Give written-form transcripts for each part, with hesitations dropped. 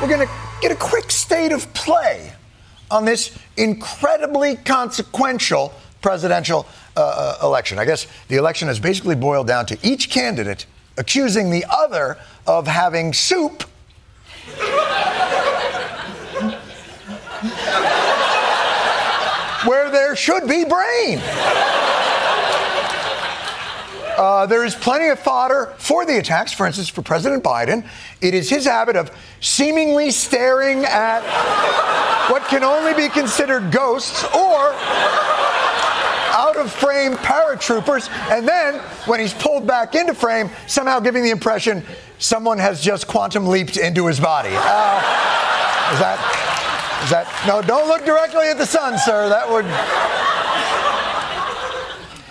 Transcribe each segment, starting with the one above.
We're going to get a quick state of play on this incredibly consequential presidential election. I guess the election has basically boiled down to each candidate accusing the other of having soup where there should be brain. There is plenty of fodder for the attacks. For instance, for President Biden, it is his habit of seemingly staring at what can only be considered ghosts or out-of-frame paratroopers, and then, when he's pulled back into frame, somehow giving the impression someone has just quantum leaped into his body. Is that? No, don't look directly at the sun, sir. That would...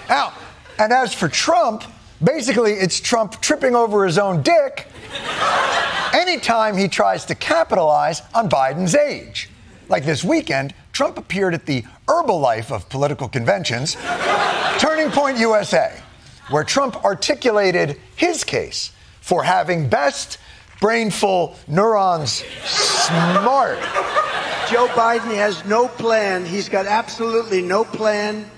Now, and as for Trump, basically it's Trump tripping over his own dick anytime he tries to capitalize on Biden's age. Like this weekend, Trump appeared at the Herbalife of political conventions, Turning Point USA, where Trump articulated his case for having best brainful neurons smart. Joe Biden has no plan. He's got absolutely no plan.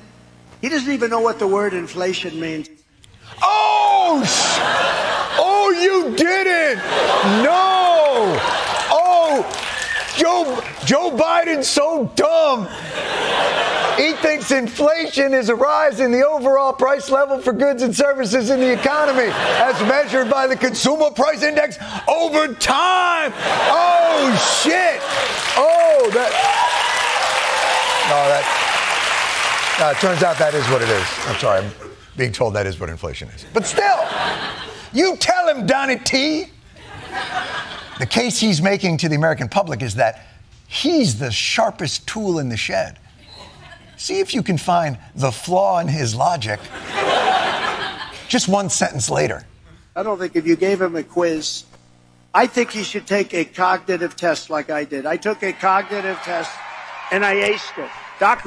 He doesn't even know what the word inflation means. Oh, you didn't. No. Oh, Joe Biden's so dumb. He thinks inflation is a rise in the overall price level for goods and services in the economy, as measured by the Consumer Price Index over time. Oh, shit. Oh, it turns out that is what it is. I'm sorry, I'm being told that is what inflation is. But still, you tell him, Donnie T. The case he's making to the American public is that he's the sharpest tool in the shed. See if you can find the flaw in his logic just one sentence later. I don't think if you gave him a quiz, I think he should take a cognitive test like I did. I took a cognitive test and I aced it. Doc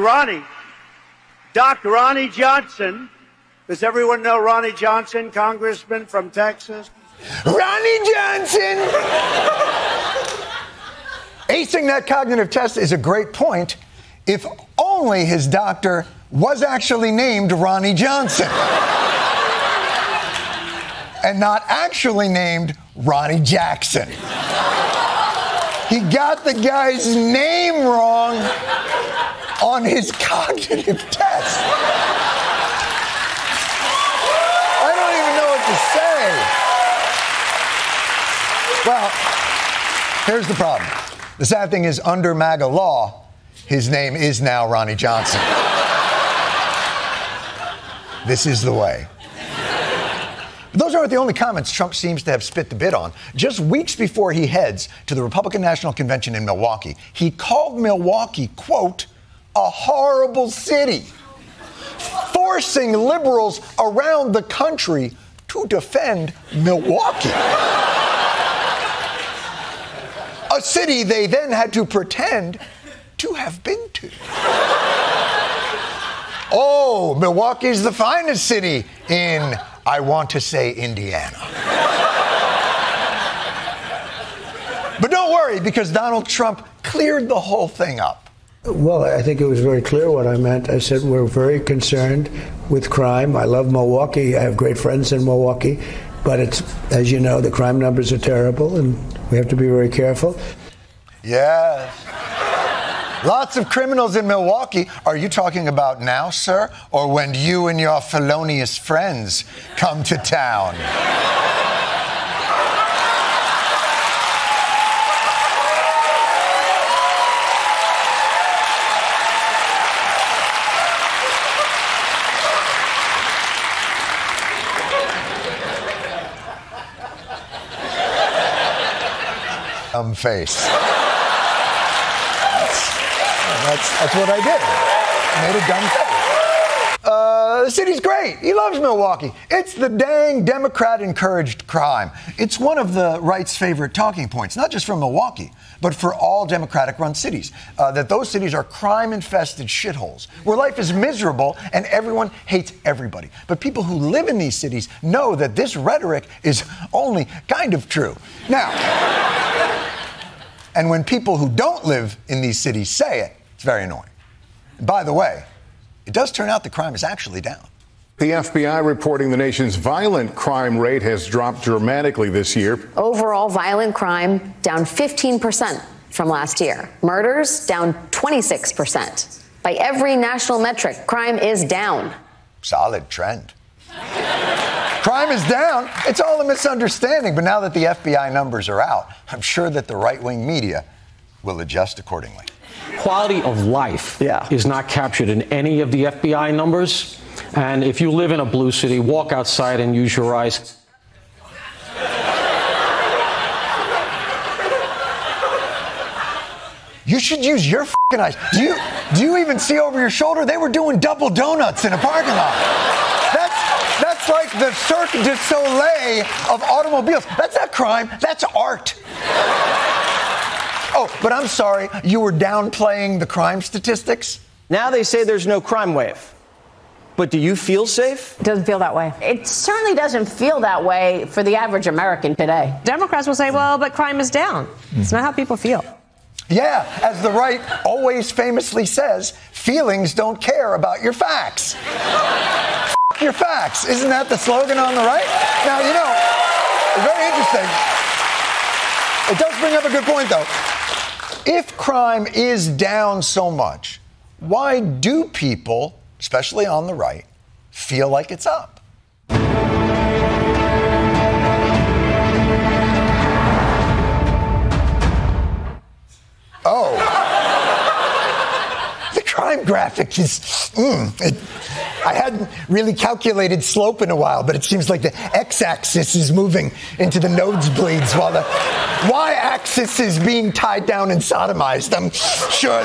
Ronnie Johnson. Does everyone know Ronnie Johnson, congressman from Texas? Ronnie Johnson! Acing that cognitive test is a great point if only his doctor was actually named Ronnie Johnson and not actually named Ronnie Jackson. He got the guy's name wrong on his cognitive test. I don't even know what to say. Well, here's the problem. The sad thing is, under MAGA law, his name is now Ronnie Johnson. This is the way. But those aren't the only comments Trump seems to have spit the bit on. Just weeks before he heads to the Republican National Convention in Milwaukee, he called Milwaukee, quote, a horrible city, forcing liberals around the country to defend Milwaukee. A city they then had to pretend to have been to. Oh, Milwaukee's the finest city in, I want to say, Indiana. But don't worry, because Donald Trump cleared the whole thing up. Well, I think it was very clear what I meant. I said we're very concerned with crime. I love Milwaukee. I have great friends in Milwaukee. But it's, as you know, the crime numbers are terrible, and we have to be very careful. Yes. Lots of criminals in Milwaukee. Are you talking about now, sir, or when you and your felonious friends come to town? Face. That's what I did. I made a dumb face. The city's great. He loves Milwaukee. It's the dang Democrat-encouraged crime. It's one of the right's favorite talking points, not just from Milwaukee, but for all Democratic-run cities, that those cities are crime-infested shitholes, where life is miserable and everyone hates everybody. But people who live in these cities know that this rhetoric is only kind of true. Now, And when people who don't live in these cities say it, it's very annoying. And by the way, it does turn out the crime is actually down. The FBI reporting the nation's violent crime rate has dropped dramatically this year. Overall violent crime down 15% from last year. Murders down 26%. By every national metric, crime is down. Solid trend. Crime is down. It's all a misunderstanding. But now that the FBI numbers are out, I'm sure that the right-wing media will adjust accordingly. Quality of life is not captured in any of the FBI numbers. And if you live in a blue city, walk outside and use your eyes. You should use your f***ing eyes. Do you even see over your shoulder? They were doing double donuts in a parking lot. That's like the Cirque du Soleil of automobiles. That's not crime. That's art. Oh, but I'm sorry. You were downplaying the crime statistics? Now they say there's no crime wave. But do you feel safe? It doesn't feel that way. It certainly doesn't feel that way for the average American today. Democrats will say, well, but crime is down. It's not how people feel. Yeah, as the right always famously says, feelings don't care about your facts. F*** your facts. Isn't that the slogan on the right? Now, you know, it's very interesting. It does bring up a good point, though. If crime is down so much, why do people, especially on the right, feel like it's up? Oh. The crime graphic is, I hadn't really calculated slope in a while, but it seems like the x-axis is moving into the nosebleeds while the y-axis is being tied down and sodomized. I'm sure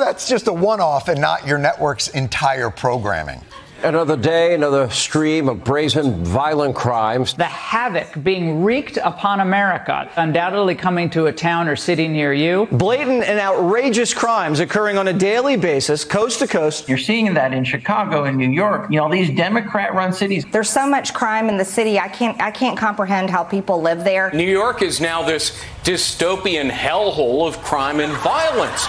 that's just a one-off and not your network's entire programming. Another day, another stream of brazen, violent crimes. The havoc being wreaked upon America, undoubtedly coming to a town or city near you. Blatant and outrageous crimes occurring on a daily basis, coast to coast. You're seeing that in Chicago and New York, you know, these Democrat-run cities. There's so much crime in the city, I can't comprehend how people live there. New York is now this dystopian hellhole of crime and violence.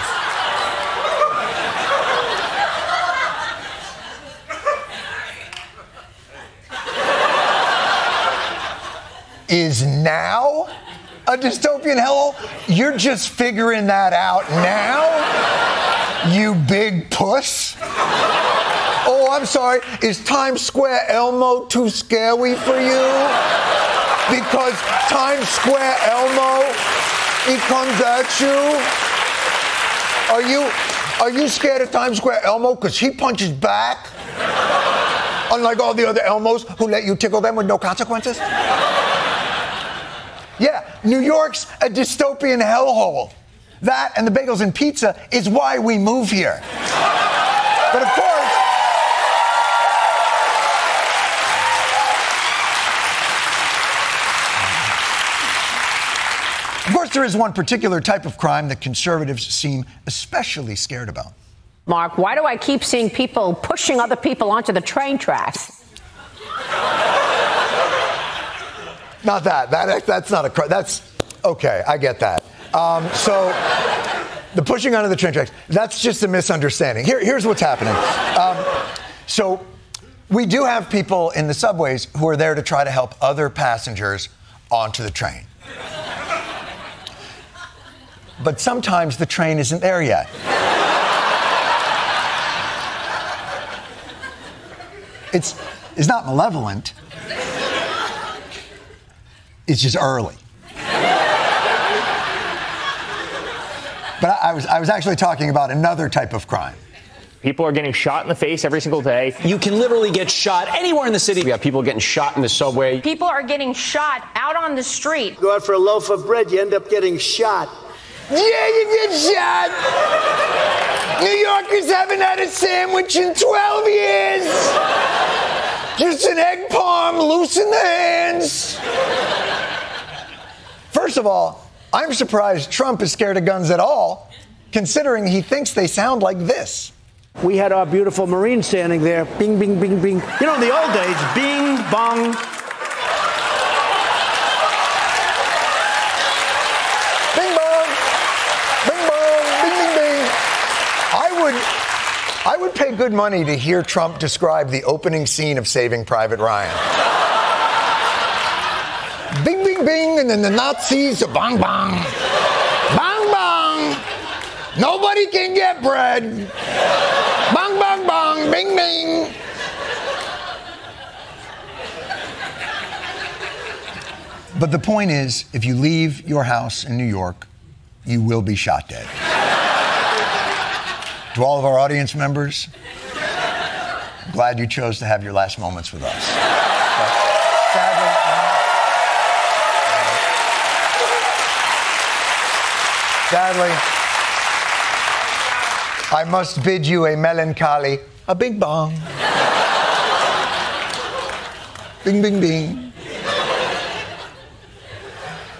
Is now a dystopian hellhole? You're just figuring that out now, you big puss? Oh, I'm sorry. Is Times Square Elmo too scary for you? Because Times Square Elmo, he comes at you. Are you scared of Times Square Elmo because he punches back? Unlike all the other Elmos who let you tickle them with no consequences? Yeah, New York's a dystopian hellhole. That and the bagels and pizza is why we move here. But of course, there is one particular type of crime that conservatives seem especially scared about. Mark, why do I keep seeing people pushing other people onto the train tracks? Not that. That's not a crime. That's okay. I get that. So the pushing onto the train tracks, that's just a misunderstanding. Here's what's happening. So we do have people in the subways who are there to try to help other passengers onto the train. But sometimes the train isn't there yet. It's not malevolent. It's just early. But I was actually talking about another type of crime. People are getting shot in the face every single day. You can literally get shot anywhere in the city. We have people getting shot in the subway. People are getting shot out on the street. Go out for a loaf of bread, you end up getting shot. Yeah, you get shot. New Yorkers haven't had a sandwich in 12 years. Just an egg palm loose in the hands. First of all, I'm surprised Trump is scared of guns at all, considering he thinks they sound like this. We had our beautiful Marine standing there, bing, bing, bing, bing. You know, in the old days, bing, bong. would pay good money to hear Trump describe the opening scene of Saving Private Ryan. Bing, bing, bing, and then the Nazis, bang, bang. Bang, bang. Nobody can get bread. Bang, bang, bang, bing, bing. But the point is, if you leave your house in New York, you will be shot dead. To all of our audience members, I'm glad you chose to have your last moments with us. But sadly, I must bid you a melancholy, a bing bong. Bing, bing, bing.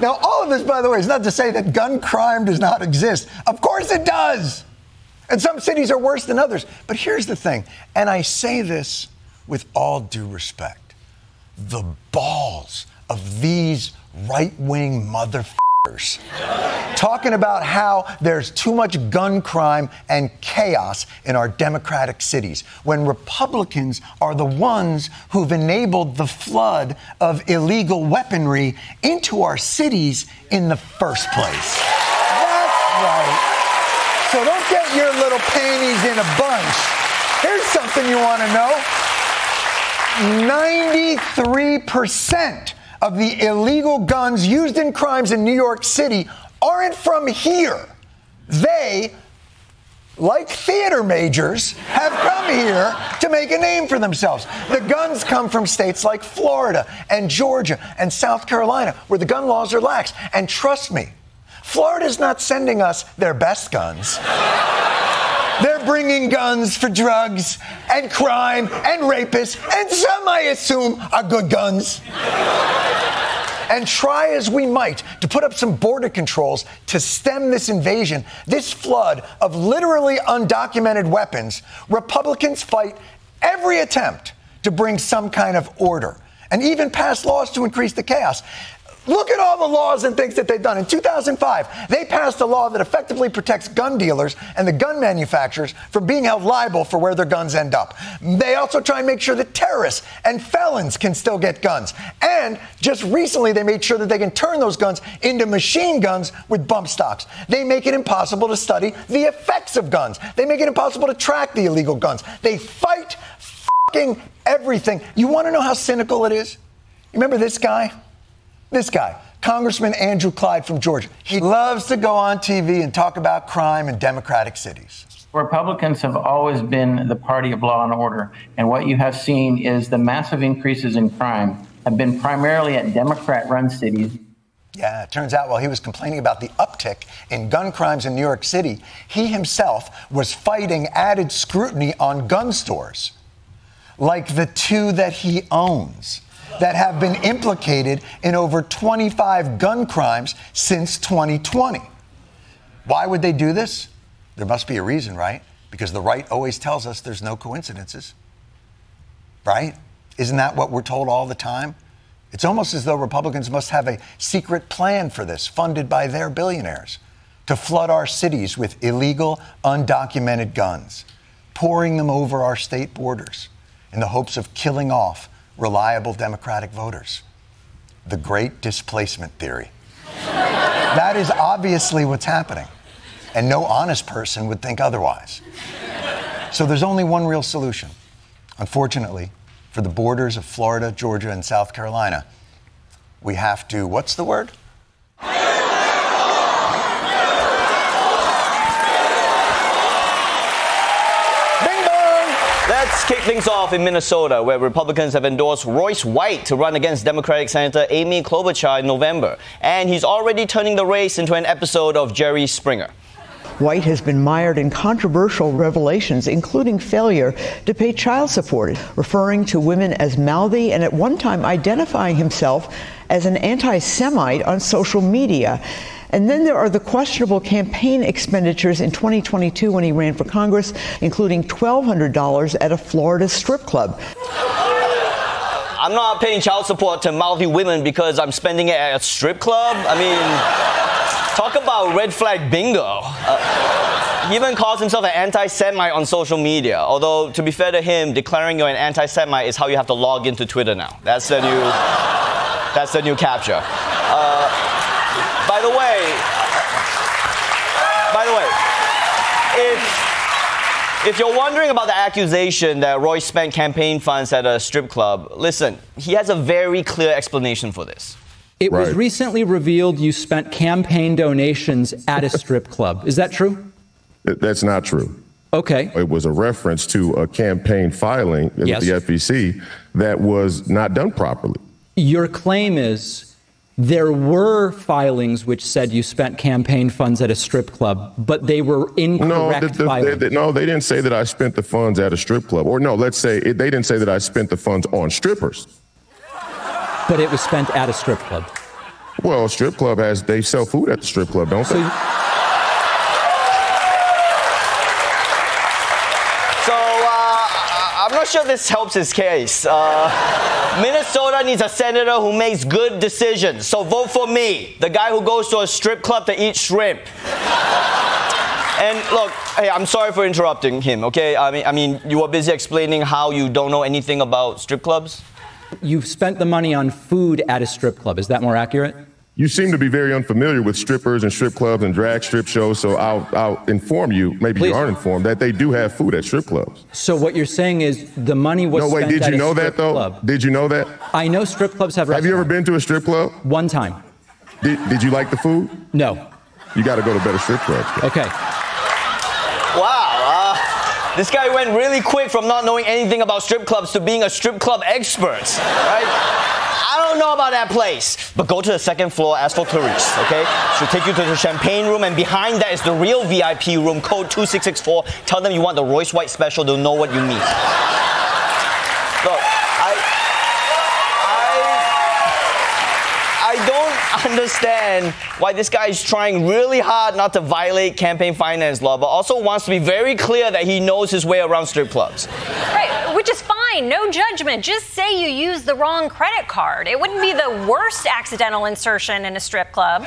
Now, all of this, by the way, is not to say that gun crime does not exist. Of course it does. And some cities are worse than others. But here's the thing, and I say this with all due respect. The balls of these right-wing motherfuckers talking about how there's too much gun crime and chaos in our democratic cities, when Republicans are the ones who've enabled the flood of illegal weaponry into our cities in the first place. That's right. So don't get your little panties in a bunch. Here's something you want to know. 93% of the illegal guns used in crimes in New York City aren't from here. They, like theater majors, have come here to make a name for themselves. The guns come from states like Florida and Georgia and South Carolina, where the gun laws are lax. And trust me, Florida's not sending us their best guns. They're bringing guns for drugs and crime and rapists, and some, I assume, are good guns. And try as we might to put up some border controls to stem this invasion, this flood of literally undocumented weapons, Republicans fight every attempt to bring some kind of order and even pass laws to increase the chaos. Look at all the laws and things that they've done. In 2005, they passed a law that effectively protects gun dealers and the gun manufacturers from being held liable for where their guns end up. They also try and make sure that terrorists and felons can still get guns. And just recently, they made sure that they can turn those guns into machine guns with bump stocks. They make it impossible to study the effects of guns. They make it impossible to track the illegal guns. They fight fucking everything. You want to know how cynical it is? You remember this guy? This guy, Congressman Andrew Clyde from Georgia. He loves to go on TV and talk about crime in democratic cities. Republicans have always been the party of law and order. And what you have seen is the massive increases in crime have been primarily at Democrat-run cities. Yeah, it turns out while he was complaining about the uptick in gun crimes in New York City, he himself was fighting added scrutiny on gun stores, like the two that he owns, that have been implicated in over 25 gun crimes since 2020. Why would they do this? There must be a reason, right? Because the right always tells us there's no coincidences, right? Isn't that what we're told all the time? It's almost as though Republicans must have a secret plan for this, funded by their billionaires, to flood our cities with illegal, undocumented guns, pouring them over our state borders in the hopes of killing off reliable Democratic voters. The great displacement theory. That is obviously what's happening, and no honest person would think otherwise. So there's only one real solution. Unfortunately, for the borders of Florida, Georgia, and South Carolina, we have to, what's the word? Let's kick things off in Minnesota, where Republicans have endorsed Royce White to run against Democratic Senator Amy Klobuchar in November. And he's already turning the race into an episode of Jerry Springer. White has been mired in controversial revelations, including failure to pay child support, referring to women as mouthy, and at one time identifying himself as an anti-Semite on social media. And then there are the questionable campaign expenditures in 2022 when he ran for Congress, including $1,200 at a Florida strip club. I'm not paying child support to mouthy women because I'm spending it at a strip club. I mean, talk about red flag bingo. He even calls himself an anti-Semite on social media. Although, to be fair to him, declaring you're an anti-Semite is how you have to log into Twitter now. That's the new capture. By the way, if you're wondering about the accusation that Royce spent campaign funds at a strip club, listen, he has a very clear explanation for this. It was recently revealed you spent campaign donations at a strip club. Is that true? That's not true. Okay. It was a reference to a campaign filing with the FEC that was not done properly. Your claim is there were filings which said you spent campaign funds at a strip club, but they were incorrect filings. No, they didn't say that I spent the funds at a strip club. Or no, let's say they didn't say that I spent the funds on strippers. But it was spent at a strip club. Well, strip club they sell food at the strip club, don't they? I'm not sure this helps his case. Minnesota needs a senator who makes good decisions. So vote for me, the guy who goes to a strip club to eat shrimp. And look, hey, I'm sorry for interrupting him, okay? I mean, you were busy explaining how you don't know anything about strip clubs. You've spent the money on food at a strip club. Is that more accurate? You seem to be very unfamiliar with strippers and strip clubs and drag strip shows, so I'll inform you, maybe you aren't informed, that they do have food at strip clubs. So what you're saying is the money was spent at a strip club. No, wait, did you know that, though? Club. Did you know that? I know strip clubs have restaurants. Have you ever been to a strip club? One time. Did you like the food? No. You got to go to better strip clubs. Okay. Wow, this guy went really quick from not knowing anything about strip clubs to being a strip club expert, right? I don't know about that place, but go to the second floor, ask for Clarice, okay? She'll take you to the champagne room, and behind that is the real VIP room, code 2664. Tell them you want the Royce White special, they'll know what you mean. Look, I don't understand why this guy is trying really hard not to violate campaign finance law, but also wants to be very clear that he knows his way around strip clubs. Right, which is fine. No judgment. Just say you used the wrong credit card. It wouldn't be the worst accidental insertion in a strip club.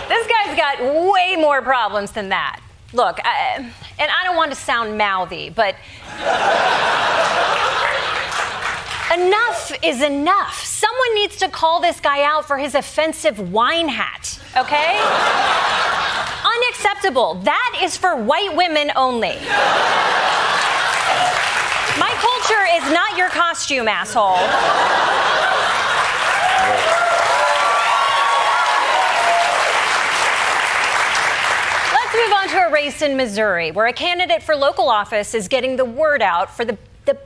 This guy's got way more problems than that. Look, and I don't want to sound mouthy, but enough is enough. Someone needs to call this guy out for his offensive wine hat, okay? Unacceptable. That is for white women only. My culture is not your costume, asshole. Let's move on to a race in Missouri, where a candidate for local office is getting the word out for the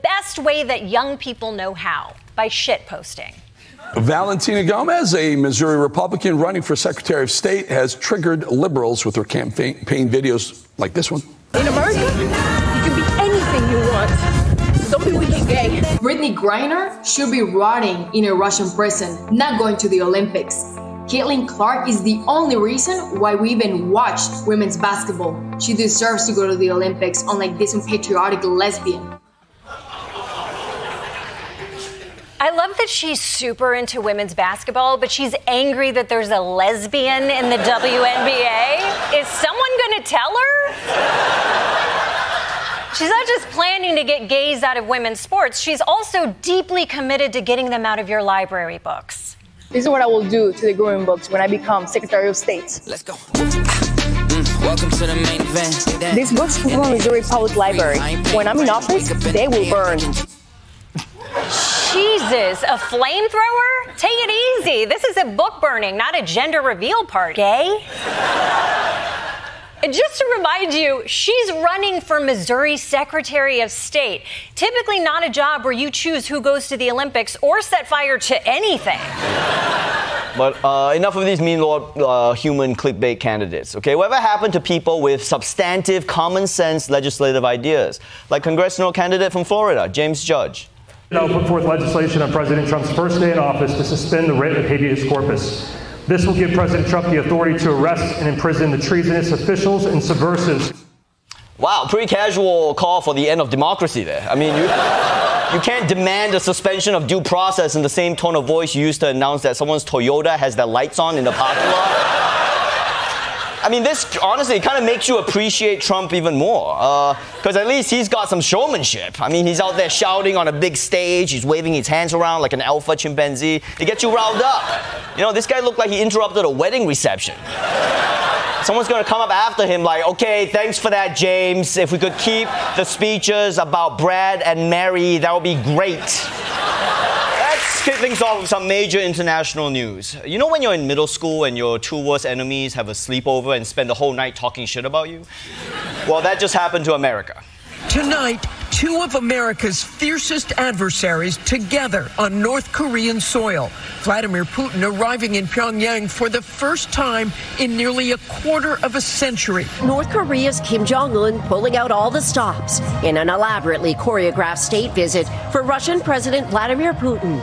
best way that young people know how, by shitposting. Valentina Gomez, a Missouri Republican running for Secretary of State, has triggered liberals with her campaign videos like this one. In America, you can be anything you want. Don't be weak and gay. Brittany Griner should be rotting in a Russian prison, not going to the Olympics. Caitlin Clark is the only reason why we even watched women's basketball. She deserves to go to the Olympics, unlike this unpatriotic lesbian. I love that she's super into women's basketball, but she's angry that there's a lesbian in the WNBA. Is someone going to tell her? She's not just planning to get gays out of women's sports, she's also deeply committed to getting them out of your library books. This is what I will do to the growing books when I become Secretary of State. Let's go. Welcome to the main event. These books come from Missouri Public Library. When I'm in office, they will burn. Jesus, a flamethrower? Take it easy. This is a book burning, not a gender reveal party. Gay? And just to remind you, she's running for Missouri Secretary of State. Typically not a job where you choose who goes to the Olympics or set fire to anything. But enough of these mean human clickbait candidates, okay? Whatever happened to people with substantive, common sense legislative ideas? Like congressional candidate from Florida, James Judge. I'll put forth legislation on President Trump's first day in office to suspend the writ of habeas corpus. This will give President Trump the authority to arrest and imprison the treasonous officials and subversives. Wow, pretty casual call for the end of democracy there. I mean, you can't demand a suspension of due process in the same tone of voice you used to announce that someone's Toyota has their lights on in the parking lot. I mean, this honestly kind of makes you appreciate Trump even more. Because at least he's got some showmanship. I mean, he's out there shouting on a big stage. He's waving his hands around like an alpha chimpanzee. It gets you riled up. You know, this guy looked like he interrupted a wedding reception. Someone's going to come up after him like, okay, thanks for that, James. If we could keep the speeches about Brad and Mary, that would be great. Let's kick things off with some major international news. You know when you're in middle school and your two worst enemies have a sleepover and spend the whole night talking shit about you? Well, that just happened to America. Tonight, two of America's fiercest adversaries together on North Korean soil. Vladimir Putin arriving in Pyongyang for the first time in nearly a quarter of a century. North Korea's Kim Jong-un pulling out all the stops in an elaborately choreographed state visit for Russian President Vladimir Putin.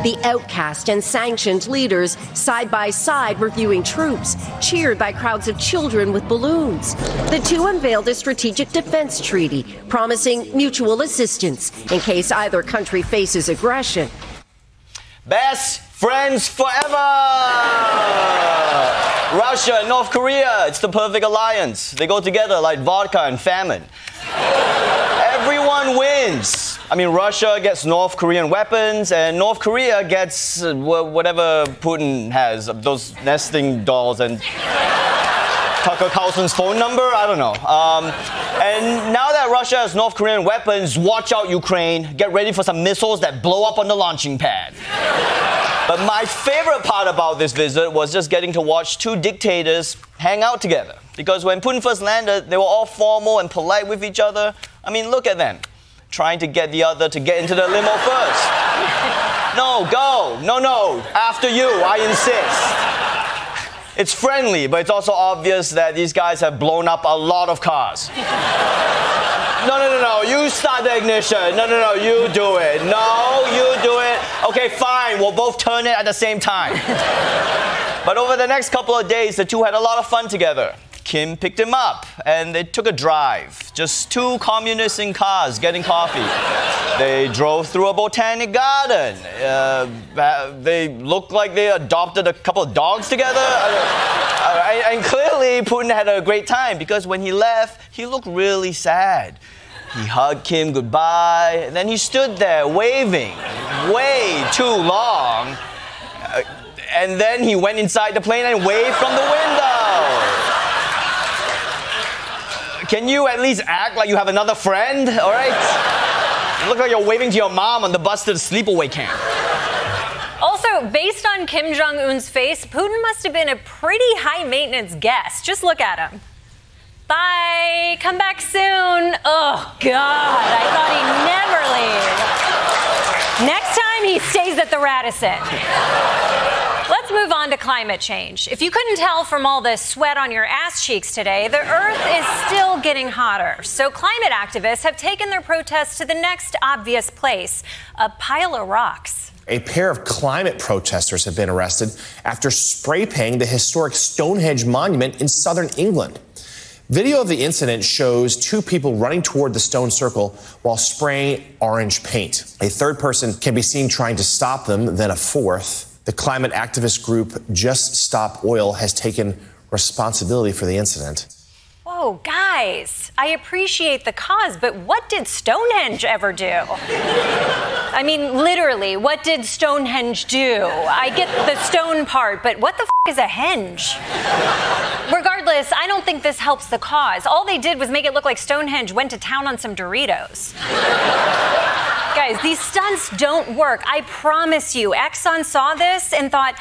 The outcast and sanctioned leaders side by side reviewing troops, cheered by crowds of children with balloons. The two unveiled a strategic defense treaty promising mutual assistance in case either country faces aggression. Best friends forever! Russia and North Korea, it's the perfect alliance. They go together like vodka and famine. Everyone wins. I mean, Russia gets North Korean weapons, and North Korea gets whatever Putin has, those nesting dolls and Tucker Carlson's phone number? I don't know. And now that Russia has North Korean weapons, watch out, Ukraine. Get ready for some missiles that blow up on the launching pad. But my favorite part about this visit was just getting to watch two dictators hang out together. Because when Putin first landed, they were all formal and polite with each other. I mean, look at them, trying to get the other to get into the limo first. No, go. No, after you, I insist. It's friendly, but it's also obvious that these guys have blown up a lot of cars. No, you start the ignition. No, you do it. No, you do it. Okay, fine, we'll both turn it at the same time. But over the next couple of days, the two had a lot of fun together. Kim picked him up, and they took a drive. Just two communists in cars getting coffee. They drove through a botanic garden. They looked like they adopted a couple of dogs together. And clearly, Putin had a great time, because when he left, he looked really sad. He hugged Kim goodbye, and then he stood there waving way too long. And then he went inside the plane and waved from the window. Can you at least act like you have another friend, all right? You look like you're waving to your mom on the bus to the sleepaway camp. Also, based on Kim Jong-un's face, Putin must have been a pretty high-maintenance guest. Just look at him. Bye. Come back soon. Oh, God. I thought he'd never leave. Next time, he stays at the Radisson. Let's move on to climate change. If you couldn't tell from all the sweat on your ass cheeks today, the Earth is still getting hotter. So climate activists have taken their protests to the next obvious place, a pile of rocks. A pair of climate protesters have been arrested after spray painting the historic Stonehenge monument in southern England. Video of the incident shows two people running toward the stone circle while spraying orange paint. A third person can be seen trying to stop them, then a fourth. The climate activist group Just Stop Oil has taken responsibility for the incident. Whoa, guys, I appreciate the cause, but what did Stonehenge ever do? I mean, literally, what did Stonehenge do? I get the stone part, but what the is a henge? Regardless, I don't think this helps the cause. All they did was make it look like Stonehenge went to town on some Doritos. Guys, these stunts don't work. I promise you. Exxon saw this and thought,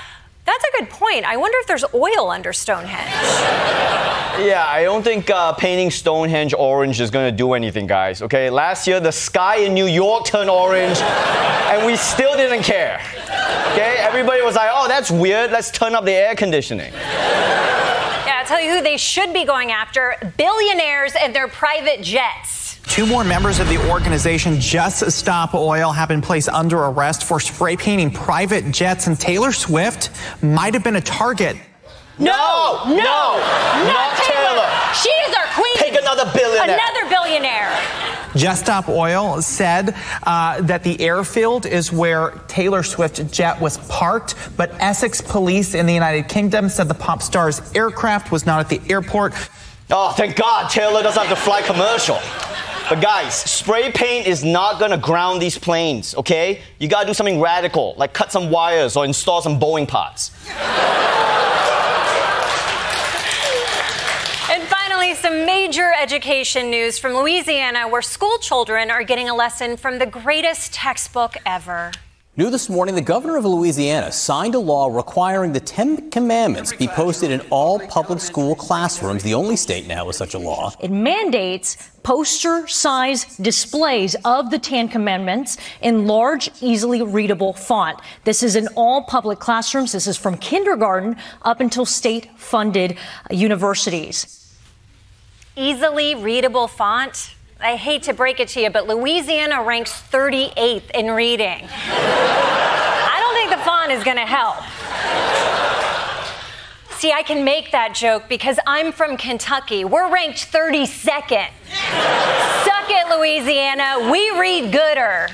that's a good point. I wonder if there's oil under Stonehenge. Yeah, I don't think painting Stonehenge orange is going to do anything, guys. Okay, last year the sky in New York turned orange, and we still didn't care. Okay, everybody was like, oh, that's weird. Let's turn up the air conditioning. Yeah, I'll tell you who they should be going after: billionaires and their private jets. Two more members of the organization Just Stop Oil have been placed under arrest for spray painting private jets, and Taylor Swift might have been a target. No, not Taylor. She is our queen. Pick another billionaire. Another billionaire. Just Stop Oil said that the airfield is where Taylor Swift's jet was parked, but Essex police in the United Kingdom said the pop star's aircraft was not at the airport. Oh, thank God Taylor doesn't have to fly commercial. But guys, spray paint is not gonna ground these planes, okay? You gotta do something radical, like cut some wires or install some Boeing parts. And finally, some major education news from Louisiana, where school children are getting a lesson from the greatest textbook ever. New this morning, the governor of Louisiana signed a law requiring the 10 Commandments be posted in all public school classrooms, the only state now with such a law. It mandates poster-sized displays of the 10 Commandments in large, easily readable font. This is in all public classrooms. This is from kindergarten up until state-funded universities. Easily readable font? I hate to break it to you, but Louisiana ranks 38th in reading. I don't think the font is going to help. See, I can make that joke because I'm from Kentucky. We're ranked 32nd. Suck it, Louisiana. We read gooder.